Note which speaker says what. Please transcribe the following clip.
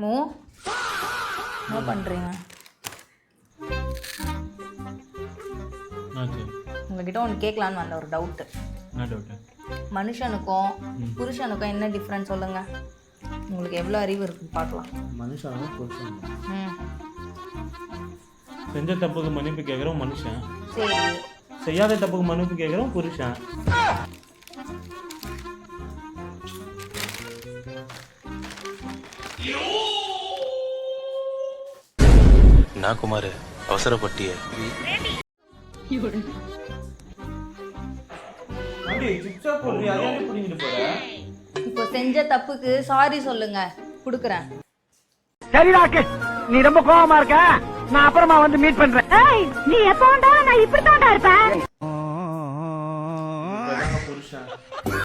Speaker 1: மோ என்ன பண்றீங்க? உங்ககிட்ட ஒன்று கேட்கலான்னு வந்த ஒரு டவுட்டு.
Speaker 2: என்ன டவுட்டு?
Speaker 1: மனுஷனுக்கும் புருஷனுக்கும் என்ன டிஃப்ரெண்ட் சொல்லுங்க. உங்களுக்கு எவ்வளோ அறிவு இருக்குன்னு பார்க்கலாம்.
Speaker 2: மனுஷனும் புருஷன்
Speaker 1: ம்
Speaker 2: செஞ்ச தப்புக்கு மன்னிப்பு கேட்குறோம் மனுஷன்,
Speaker 1: சரி.
Speaker 2: செய்யாத தப்புக்கு மன்னிப்பு கேட்குறோம் புருஷன்.
Speaker 3: நான் குமார் அவசரப்பட்டிய
Speaker 1: இப்போ செஞ்ச தப்புக்கு சாரி சொல்லுங்க, கொடுக்குறேன்.
Speaker 4: சரி ராகேஷ், நீ ரொம்ப கோவமா இருக்க, நான் அப்புறமா வந்து மீட் பண்றேன்.
Speaker 5: நீ எப்ப வந்தாலும் நான் இப்படித்தான்டா இருப்பேன்.